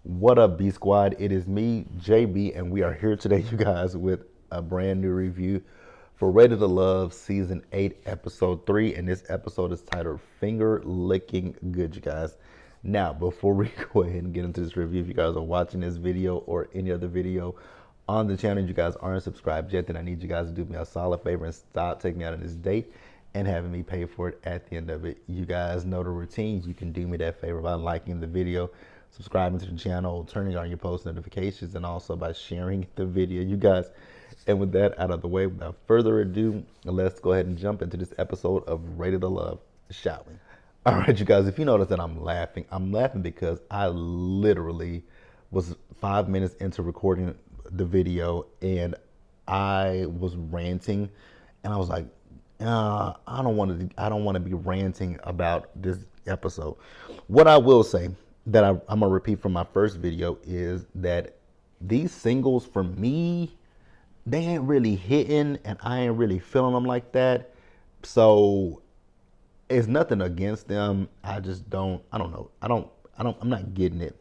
What up, B Squad? It is me, JB, and we are here today, you guys, with a brand new review for Rated to Love Season 8, Episode 3. And this episode is titled Finger Licking Good, you guys. Now, before we go ahead and get into this review, if you guys are watching this video or any other video on the channel, you guys aren't subscribed yet, then I need you guys to do me a solid favor and stop taking me out on this date and having me pay for it at the end of it. You guys know the routine. You can do me that favor by liking the video, subscribing to the channel, turning on your post notifications, and also by sharing the video, you guys. And with that out of the way, without further ado, let's go ahead and jump into this episode of Rated to Love, shall we? All right, you guys, if you notice that I'm laughing because I literally was 5 minutes into recording the video and I was ranting, and I was like, I don't want to be ranting about this episode. What I will say that I'm gonna repeat from my first video is that these singles for me, they ain't really hitting, and I ain't really feeling them like that. So it's nothing against them. I just don't. I don't know. I'm not getting it.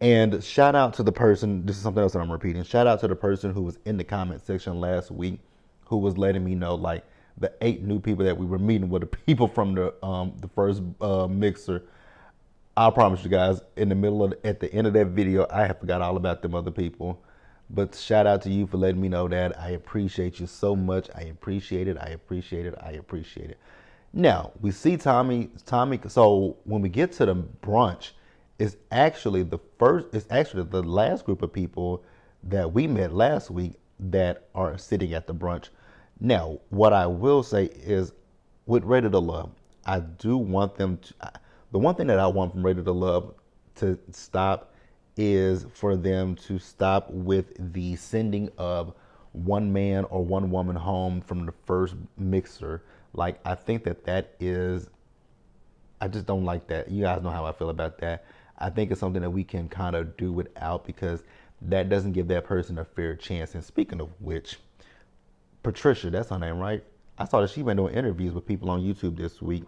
And shout out to the person. This is something else that I'm repeating. Shout out to the person who was in the comment section last week, who was letting me know like the 8 new people that we were meeting were the people from the first mixer. I promise you guys, at the end of that video, I have forgot all about them other people. But shout out to you for letting me know that. I appreciate you so much. I appreciate it. I appreciate it. I appreciate it. Now we see Tommy. So when we get to the brunch, it's actually the last group of people that we met last week that are sitting at the brunch. Now, what I will say is, with Rated to Love, I do want them to. The one thing that I want from Rated to Love to stop is for them to stop with the sending of one man or one woman home from the first mixer. Like, I think that is, I just don't like that. You guys know how I feel about that. I think it's something that we can kind of do without, because that doesn't give that person a fair chance. And speaking of which, Patricia, that's her name, right? I saw that she been doing interviews with people on YouTube this week.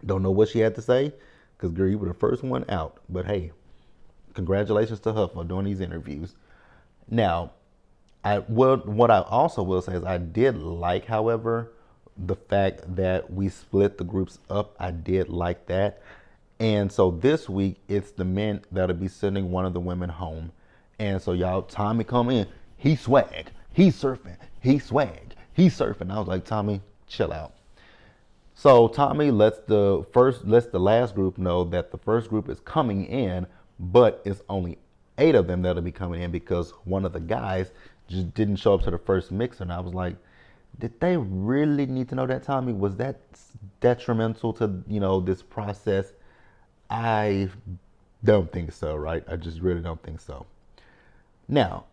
Don't know what she had to say, because girl, you were the first one out. But hey, congratulations to her for doing these interviews. Now, what I also will say is I did like, however, the fact that we split the groups up. I did like that. And so this week, it's the men that'll be sending one of the women home. And so y'all, Tommy come in, he swag, he's surfing, he swag, he's surfing. I was like, Tommy, chill out. So Tommy lets the last group know that the first group is coming in, but it's only 8 of them that'll be coming in because one of the guys just didn't show up to the first mixer. And I was like, did they really need to know that, Tommy? Was that detrimental to, this process? I don't think so, right? I just really don't think so. Now,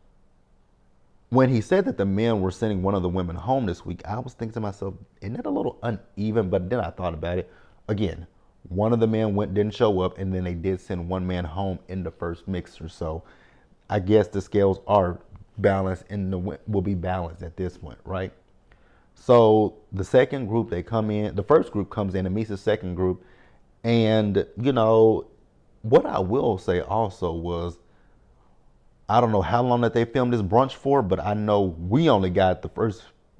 when he said that the men were sending one of the women home this week, I was thinking to myself, isn't that a little uneven? But then I thought about it. Again, one of the men didn't show up, and then they did send one man home in the first mixer. So I guess the scales are balanced and will be balanced at this point, right? So the second group, they come in. The first group comes in and meets the second group. And, what I will say also was, I don't know how long that they filmed this brunch for, but I know we only got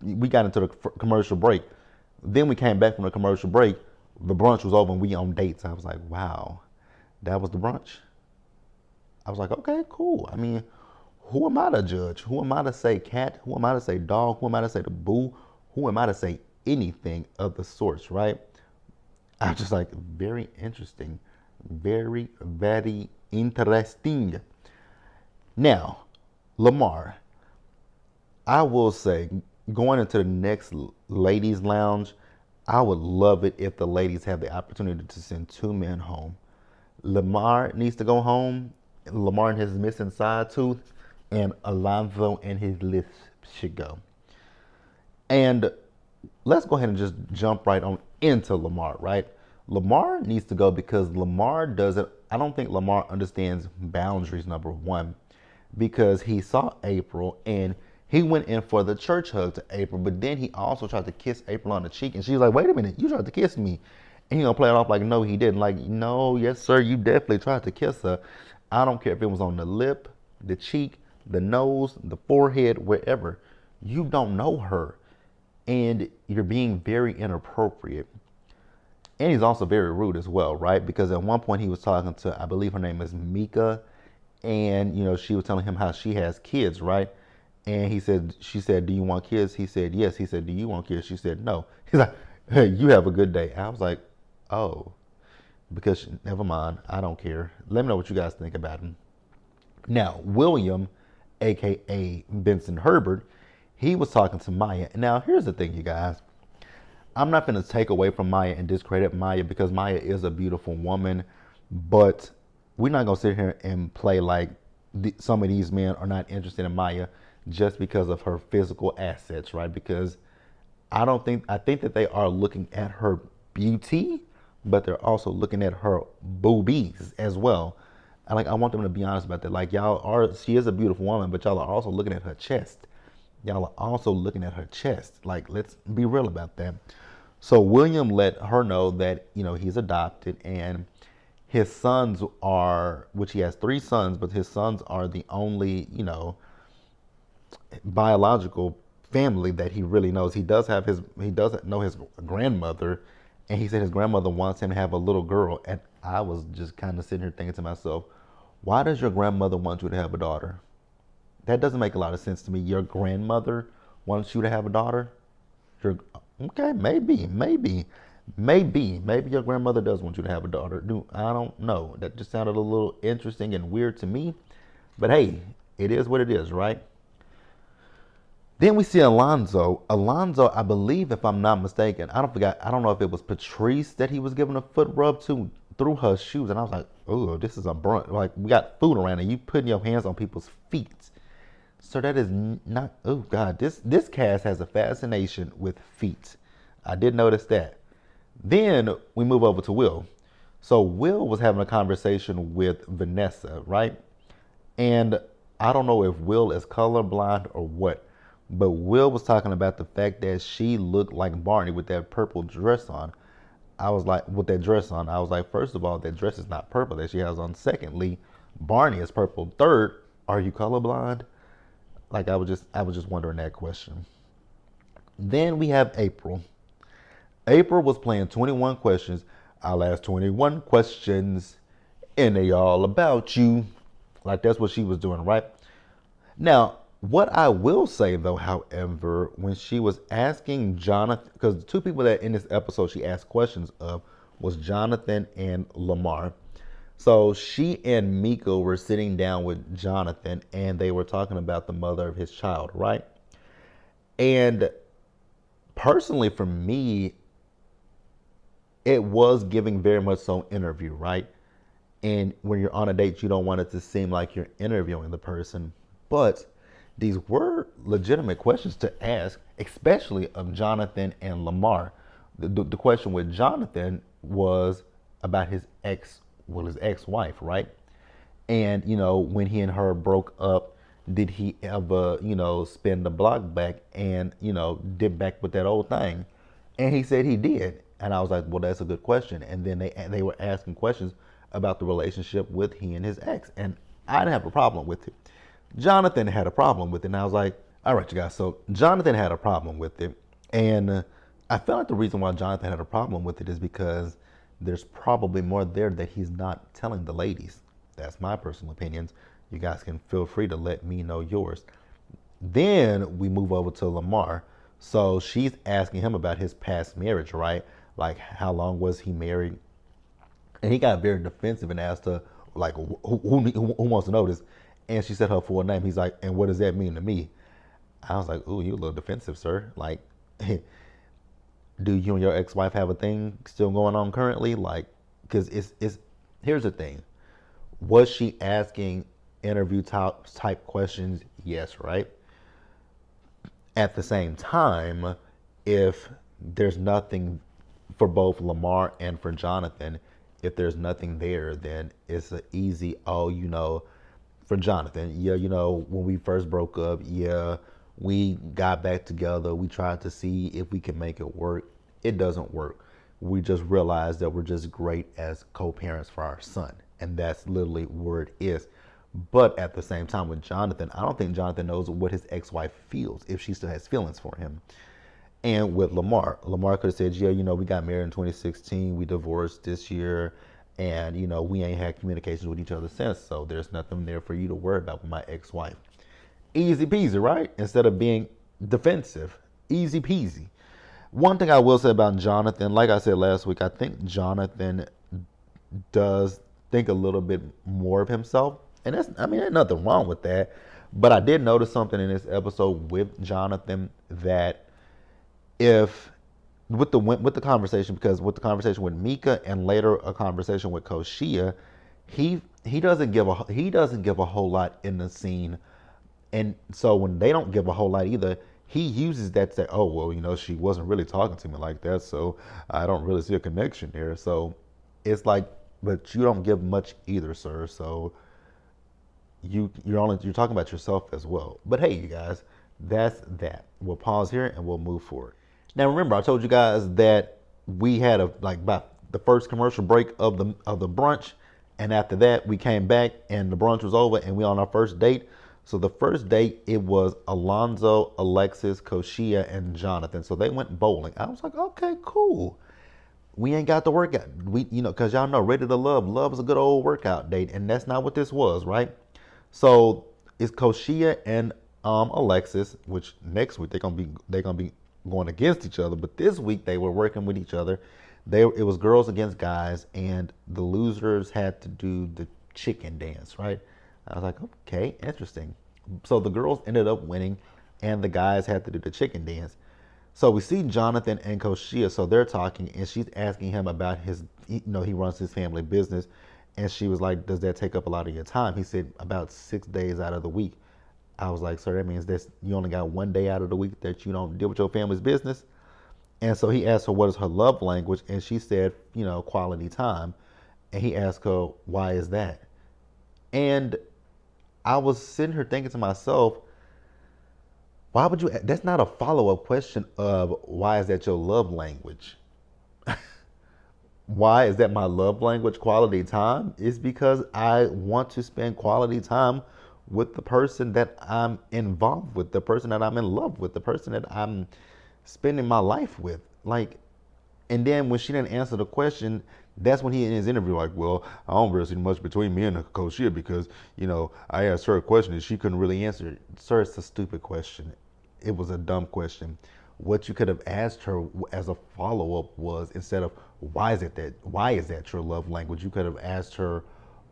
we got into the commercial break. Then we came back from the commercial break. The brunch was over and we on dates. I was like, wow, that was the brunch. I was like, okay, cool. I mean, who am I to judge? Who am I to say cat? Who am I to say dog? Who am I to say the boo? Who am I to say anything of the sorts, right? I was just like, very interesting. Very, very interesting. Now, Lamar, I will say, going into the next ladies' lounge, I would love it if the ladies have the opportunity to send 2 men home. Lamar needs to go home. Lamar and his missing side tooth, and Alonzo and his lisp should go. And let's go ahead and just jump right on into Lamar, right? Lamar needs to go because I don't think Lamar understands boundaries, number one, because he saw April and he went in for the church hug to April, but then he also tried to kiss April on the cheek, and she was like, wait a minute, you tried to kiss me. And he gonna play it off like, no, he didn't. Like, no, yes, sir, you definitely tried to kiss her. I don't care if it was on the lip, the cheek, the nose, the forehead, wherever. You don't know her. And you're being very inappropriate. And he's also very rude as well, right? Because at one point he was talking to, I believe her name is Mika, and she was telling him how she has kids, right? And she said, "Do you want kids?" He said, "Yes." He said, "Do you want kids?" She said, "No." He's like, "Hey, you have a good day." I was like, "Oh, because never mind, I don't care." Let me know what you guys think about him. Now, William, aka Benson Herbert, he was talking to Maya. Now, here's the thing, you guys. I'm not going to take away from Maya and discredit Maya because Maya is a beautiful woman, but we're not going to sit here and play like some of these men are not interested in Maya just because of her physical assets, right? Because I think that they are looking at her beauty, but they're also looking at her boobies as well. I want them to be honest about that. Like she is a beautiful woman, but y'all are also looking at her chest. Y'all are also looking at her chest. Like, let's be real about that. So William let her know that, he's adopted and his sons are, which he has three sons, but his sons are the only, biological family that he really knows. He doesn't know his grandmother, and he said his grandmother wants him to have a little girl. And I was just kind of sitting here thinking to myself, why does your grandmother want you to have a daughter? That doesn't make a lot of sense to me. Your grandmother wants you to have a daughter. Your Okay, maybe your grandmother does want you to have a daughter. I don't know. That just sounded a little interesting and weird to me. But hey, it is what it is, right? Then we see Alonzo. Alonzo, I believe, if I'm not mistaken, I don't know if it was Patrice that he was giving a foot rub to through her shoes, and I was like, oh, this is a brunt. Like, we got food around, and you putting your hands on people's feet. So that is not. Oh God, this cast has a fascination with feet. I did notice that. Then we move over to Will. So Will was having a conversation with Vanessa, right? And I don't know if Will is colorblind or what, but Will was talking about the fact that she looked like Barney with that purple dress on. I was like, with that dress on, I was like, first of all, that dress is not purple that she has on. Secondly, Barney is purple. Third, are you colorblind? Like, I was just wondering that question. Then we have April. April was playing 21 questions. I'll ask 21 questions and they all about you. Like, that's what she was doing, right? Now, what I will say though, however, when she was asking Jonathan, because the two people that in this episode she asked questions of was Jonathan and Lamar. So she and Miko were sitting down with Jonathan and they were talking about the mother of his child, right? And personally, for me, it was giving very much so interview, right? And when you're on a date, you don't want it to seem like you're interviewing the person. But these were legitimate questions to ask, especially of Jonathan and Lamar. The question with Jonathan was about his ex-wife, right? And, when he and her broke up, did he ever, spin the block back and, dip back with that old thing? And he said he did. And I was like, well, that's a good question. And then they were asking questions about the relationship with he and his ex. And I didn't have a problem with it. Jonathan had a problem with it. And I was like, all right, you guys. So Jonathan had a problem with it. And I felt like the reason why Jonathan had a problem with it is because there's probably more there that he's not telling the ladies. That's my personal opinions. You guys can feel free to let me know yours. Then we move over to Lamar. So she's asking him about his past marriage, right? Like, how long was he married? And he got very defensive and asked her, like, who wants to know this? And she said her full name. He's like, and what does that mean to me? I was like, ooh, you a little defensive, sir. Like, do you and your ex-wife have a thing still going on currently? Like, because it's here's the thing. Was she asking interview type questions? Yes, right? At the same time, if there's nothing for both Lamar and for Jonathan, if there's nothing there, then it's an easy, for Jonathan, yeah, when we first broke up, yeah, we got back together. We tried to see if we can make it work. It doesn't work. We just realized that we're just great as co-parents for our son. And that's literally where it is. But at the same time with Jonathan, I don't think Jonathan knows what his ex-wife feels, if she still has feelings for him. And with Lamar could have said, yeah, we got married in 2016, we divorced this year, and we ain't had communications with each other since, so there's nothing there for you to worry about with my ex-wife. Easy peasy, right? Instead of being defensive. Easy peasy. One thing I will say about Jonathan, like I said last week, I think Jonathan does think a little bit more of himself. And there's nothing wrong with that. But I did notice something in this episode with Jonathan that if with the conversation, because with the conversation with Mika and later a conversation with Koshia, he doesn't give a whole lot in the scene. And so when they don't give a whole lot either, he uses that to say, oh, well, she wasn't really talking to me like that, so I don't really see a connection there. So it's like, but you don't give much either, sir. So you're talking about yourself as well. But hey, you guys, that's that. We'll pause here and we'll move forward. Now remember, I told you guys that we had about the first commercial break of the brunch, and after that we came back and the brunch was over and we on our first date. So the first date, it was Alonzo, Alexis, Koshia, and Jonathan. So they went bowling. I was like, okay, cool. We ain't got the workout. Because y'all know, Ready to Love. Love is a good old workout date. And that's not what this was, right? So it's Koshia and Alexis, which next week they're gonna be going against each other. But this week they were working with each other. It was girls against guys, and the losers had to do the chicken dance, right? I was like, okay, interesting. So the girls ended up winning, and the guys had to do the chicken dance. So we see Jonathan and Koshia, so they're talking, and she's asking him about he runs his family business, and she was like, does that take up a lot of your time? He said, about 6 days out of the week. I was like, sir, that means that you only got 1 day out of the week that you don't deal with your family's business? And so he asked her, what is her love language? And she said, quality time. And he asked her, why is that? And I was sitting here thinking to myself, why would you? That's not a follow-up question of why is that your love language? Why is that my love language? Quality time is because I want to spend quality time with the person that I'm involved with, the person that I'm in love with, the person that I'm spending my life with. And then when she didn't answer the question, that's when he in his interview well, I don't really see much between me and Koshia because, I asked her a question and she couldn't really answer it. Sir, it's a stupid question. It was a dumb question. What you could have asked her as a follow-up was, instead of why is that your love language, you could have asked her,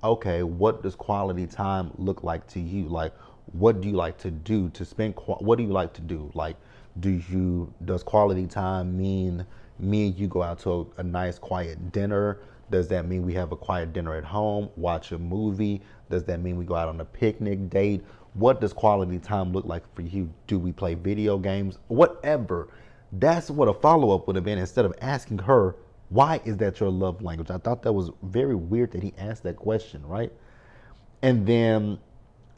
okay, what does quality time look like to you? Like, what do you like to do to spend? What do you like to do? Like, does quality time mean me and you go out to a nice quiet dinner? Does that mean we have a quiet dinner at home, watch a movie? Does that mean we go out on a picnic date? What does quality time look like for you? Do we play video games? Whatever. That's what a follow-up would have been, instead of asking her, why is that your love language? I thought that was very weird that he asked that question, right? And then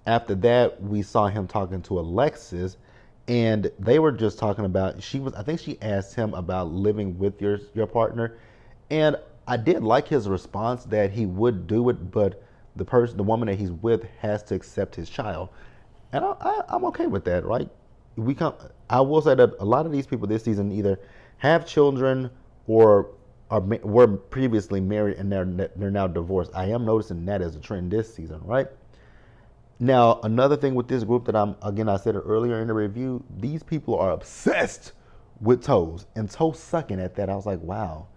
after that, we saw him talking to Alexis, and they were just talking about, I think she asked him about living with your partner. And I did like his response that he would do it, but the woman that he's with has to accept his child. And I'm okay with that, right? I will say that a lot of these people this season either have children or were previously married and they're now divorced. I am noticing that as a trend this season, right? Now, another thing with this group that I said it earlier in the review, these people are obsessed with toes and toe sucking at that. I was like, wow.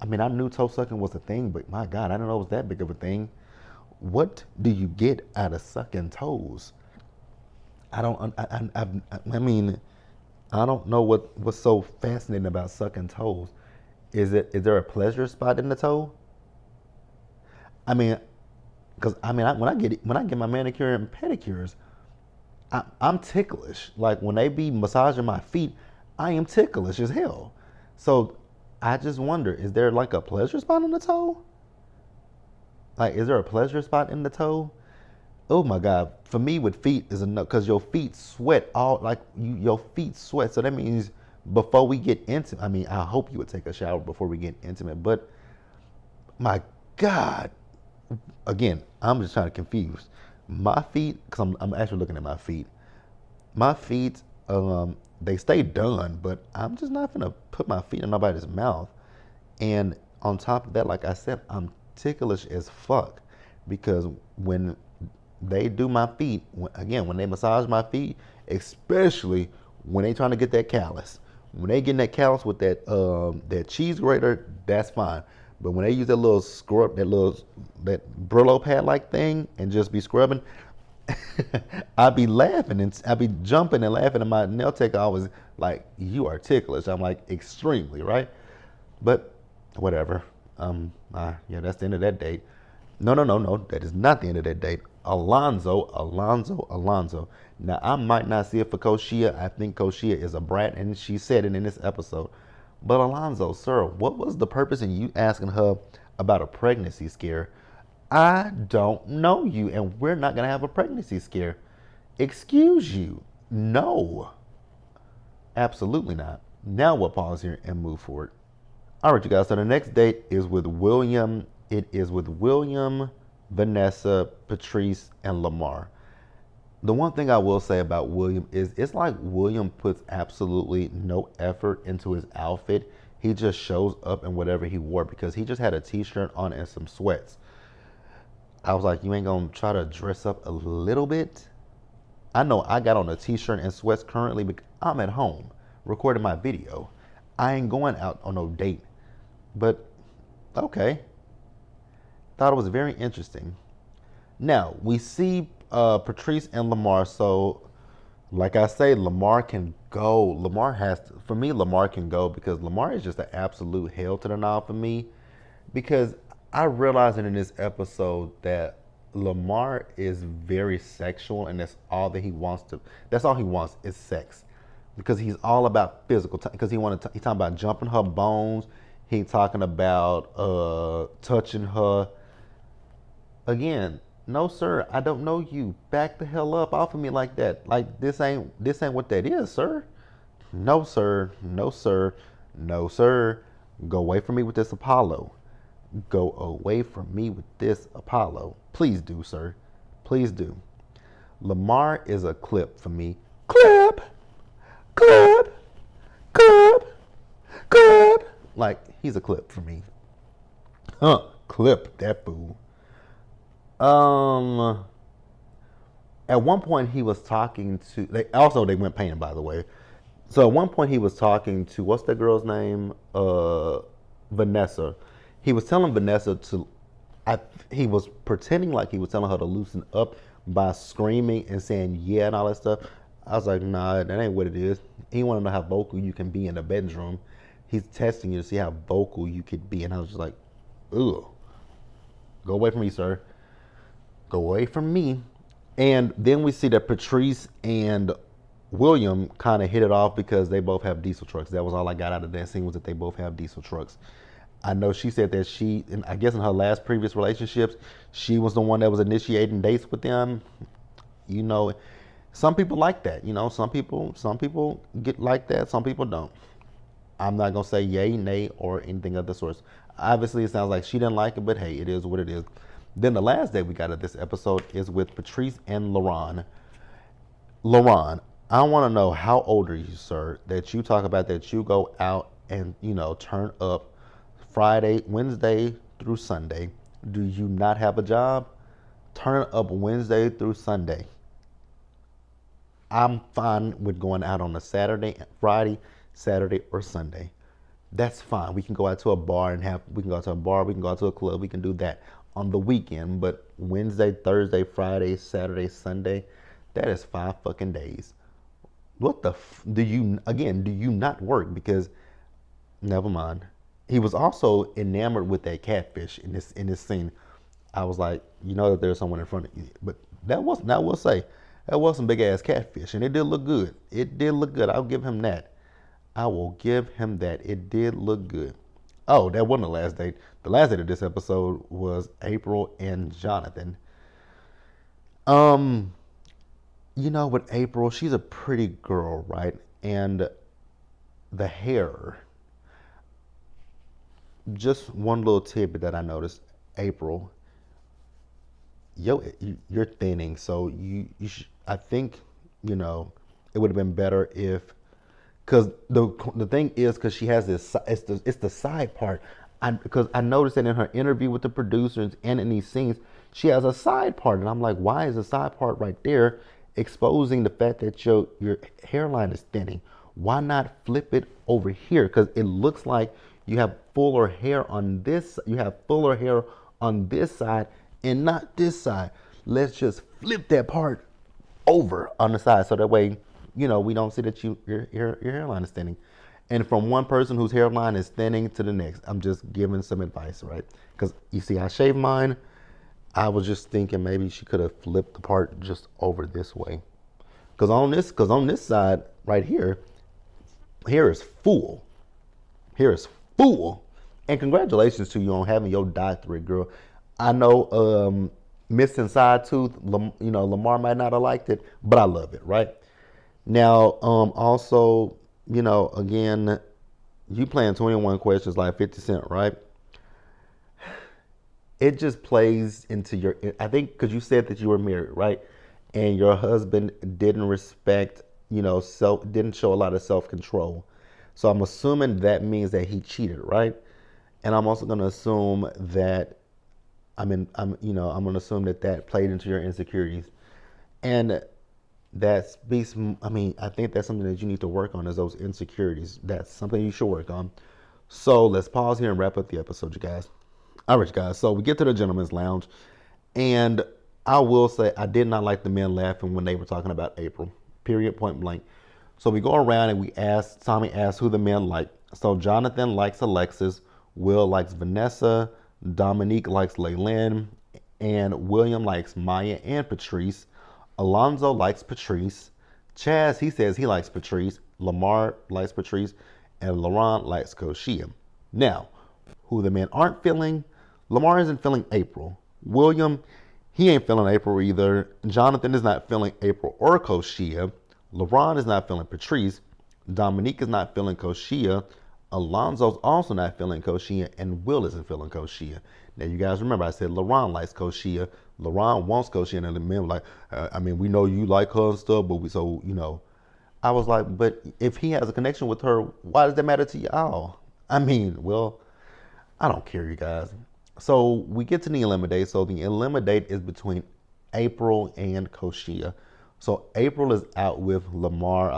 I mean, I knew toe sucking was a thing, but my God, I didn't know it was that big of a thing. What do you get out of sucking toes? I mean, I don't know what's so fascinating about sucking toes. Is there a pleasure spot in the toe? I mean, because when I get my manicure and pedicures, I'm ticklish. Like when they be massaging my feet, I am ticklish as hell. So I just wonder, is there like a pleasure spot in the toe? Like, is there a pleasure spot in the toe? Oh my God! For me, with feet is enough, because your feet sweat your feet sweat. So that means before we get intimate, I mean, I hope you would take a shower before we get intimate, but my God, again, I'm just trying to confuse. My feet, because I'm actually looking at my feet. My feet, they stay done, but I'm just not gonna put my feet in nobody's mouth. And on top of that, like I said, I'm ticklish as fuck because when they do my feet, again, when they massage my feet, especially when they trying to get that callus, when they getting that callus with that cheese grater, that's fine. But when they use that little scrub, that Brillo pad like thing, and just be scrubbing, I be laughing and I be jumping and laughing, and my nail tech always like, "You are ticklish." I'm like, extremely, right? But whatever. Yeah, that's the end of that date. No, no, no, no. That is not the end of that date. Alonzo. Now, I might not see it for Koshia. I think Koshia is a brat, and she said it in this episode. But Alonzo, sir, what was the purpose in you asking her about a pregnancy scare? I don't know you, and we're not going to have a pregnancy scare. Excuse you. No, absolutely not. Now we'll pause here and move forward. All right, you guys. So the next date is with William. It is with William, Vanessa, Patrice, and Lamar. The one thing I will say about William is it's like William puts absolutely no effort into his outfit. He just shows up in whatever he wore because he just had a t-shirt on and some sweats. I was like, you ain't gonna try to dress up a little bit? I know I got on a t-shirt and sweats currently because I'm at home recording my video. I ain't going out on no date. But okay, thought it was very interesting. Now we see Patrice and Lamar. So, like I say, Lamar can go. Lamar has to, for me. Lamar can go because Lamar is just an absolute hell to the no for me. Because I realized in this episode that Lamar is very sexual, and that's all that he wants to. That's all he wants is sex, because he's all about physical. Because he's talking about jumping her bones. He's talking about touching her. Again, no sir, I don't know you. Back the hell up off of me like that. Like this ain't what that is, sir. No sir, no sir, no sir. Go away from me with this Apollo. Go away from me with this Apollo. Please do, sir. Please do. Lamar is a clip for me. Clip, clip, clip, clip. Like, he's a clip for me. Clip that fool. At one point he was talking to. They went painting, by the way. So at one point he was talking to, what's that girl's name? Vanessa. He was telling Vanessa to. He was pretending like he was telling her to loosen up by screaming and saying yeah and all that stuff. I was like, nah, that ain't what it is. He wanted to know how vocal you can be in the bedroom. He's testing you to see how vocal you could be, and I was just like, ugh, go away from me, sir. Go away from me. And then we see that Patrice and William kind of hit it off because they both have diesel trucks. That was all I got out of that scene, was that they both have diesel trucks. I know she said that and I guess in her last previous relationships, she was the one that was initiating dates with them. You know, some people like that. You know, some people get like that. Some people don't. I'm not gonna say yay, nay, or anything of the sort. Obviously, it sounds like she didn't like it, but hey, it is what it is. Then the last day we got of this episode is with Patrice and Laron. Laron, I want to know, how old are you, sir, that you talk about that you go out and, turn up Wednesday through Sunday. Do you not have a job? Turn up Wednesday through Sunday. I'm fine with going out on a Friday, Saturday, or Sunday. That's fine. We can go out to a bar we can go out to a bar, we can go out to a club, we can do that on the weekend. But Wednesday, Thursday, Friday, Saturday, Sunday, that is 5 fucking days. What the do you not work? Because, never mind. He was also enamored with that catfish in this scene. I was like, that there's someone in front of you. But that was some big ass catfish, and it did look good. It did look good. I'll give him that. I will give him that. It did look good. Oh, that wasn't the last date. The last date of this episode was April and Jonathan. With April, she's a pretty girl, right? And the hair. Just one little tidbit that I noticed, April. Yo, you're thinning, so I think, it would have been better if, because the thing is, because she has this, it's the side part. Because I noticed that in her interview with the producers and in these scenes, she has a side part, and I'm like, why is the side part right there exposing the fact that your hairline is thinning? Why not flip it over here? Because it looks like you have fuller hair on this. You have fuller hair on this side and not this side. Let's just flip that part over on the side so that way, we don't see that your hairline is thinning. And from one person whose hairline is thinning to the next, I'm just giving some advice, right? Because you see, I shaved mine. I was just thinking maybe she could have flipped the part just over this way. Because on this side right here, hair is full. Hair is full. And congratulations to you on having your doctorate, girl. I know missing side tooth, Lamar might not have liked it, but I love it, right? Now, also, again, you playing 21 questions like 50 Cent, right? It just plays into I think, because you said that you were married, right? And your husband didn't respect, didn't show a lot of self-control. So I'm assuming that means that he cheated, right? And I'm also going to assume that, I'm going to assume that played into your insecurities. And that speaks, I think that's something that you need to work on, is those insecurities. That's something you should work on. So let's pause here and wrap up the episode, you guys. All right, guys. So we get to the gentleman's lounge, and I will say I did not like the men laughing when they were talking about April. Period. Point blank. So we go around and Tommy asks who the men like. So Jonathan likes Alexis, Will likes Vanessa, Dominique likes Laylin, and William likes Maya and Patrice. Alonzo likes Patrice. Chaz, he says he likes Patrice. Lamar likes Patrice. And Laurent likes Koshia. Now, who the men aren't feeling? Lamar isn't feeling April. William, he ain't feeling April either. Jonathan is not feeling April or Koshia. Laurent is not feeling Patrice. Dominique is not feeling Koshia. Alonzo's also not feeling Koshia, and Will isn't feeling Koshia. Now, you guys remember I said Laurent likes Koshia. Laurent wants Koshia, and the men were like, we know you like her and stuff, but I was like, but if he has a connection with her, why does that matter to y'all? Well, I don't care, you guys. So we get to the eliminate. So the eliminate is between April and Koshia. So April is out with Lamar.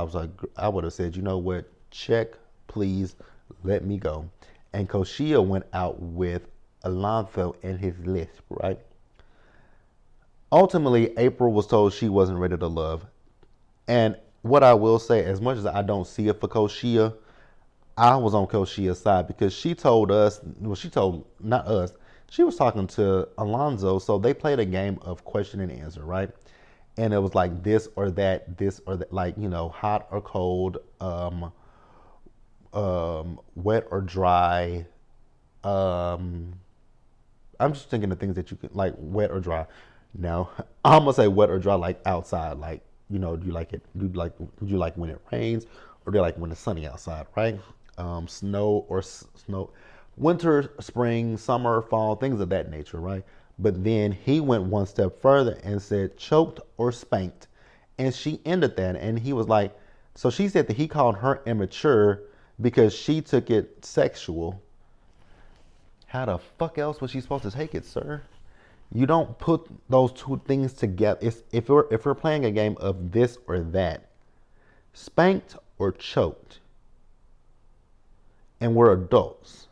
I would have said, you know what? Check, please, let me go. And Koshia went out with Alonso and his list, right? Ultimately, April was told she wasn't ready to love. And what I will say, as much as I don't see it for Koshia, I was on Koshia's side because she told us, not us, she was talking to Alonzo. So they played a game of question and answer, right? And it was like this or that, like, hot or cold, wet or dry. I'm just thinking of things that you could, like, wet or dry. Now, I'm gonna say wet or dry, like outside, like, do you like it? Would you like when it rains, or do you like when it's sunny outside, right? Snow or snow, winter, spring, summer, fall, things of that nature, right? But then he went one step further and said choked or spanked, and she ended that, and he was like, so she said that he called her immature because she took it sexual. How the fuck else was she supposed to take it, sir? You don't put those two things together. If we're playing a game of this or that, spanked or choked, and we're adults,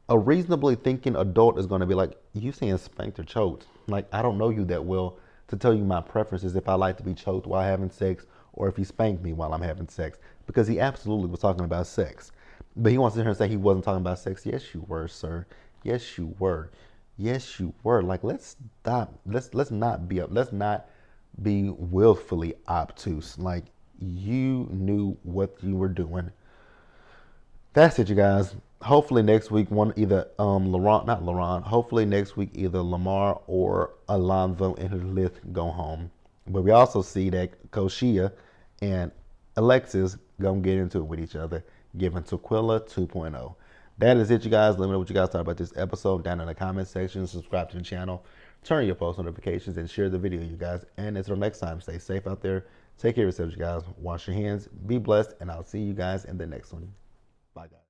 a reasonably thinking adult is going to be like, you saying spanked or choked? Like, I don't know you that well to tell you my preferences if I like to be choked while having sex or if he spanked me while I'm having sex, because he absolutely was talking about sex. But he wants to hear and say he wasn't talking about sex. Yes, you were, sir. Yes, you were. Yes, you were. Like, let's stop. Let's not be willfully obtuse. Like, you knew what you were doing. That's it, you guys. Hopefully next week, Hopefully next week, either Lamar or Alonzo and his list go home. But we also see that Koshia and Alexis gonna get into it with each other, giving Tequila 2.0. That is it, you guys. Let me know what you guys thought about this episode down in the comment section. Subscribe to the channel, turn your post notifications, and share the video, you guys. And until next time, stay safe out there. Take care of yourselves, you guys. Wash your hands. Be blessed, and I'll see you guys in the next one. Bye, guys.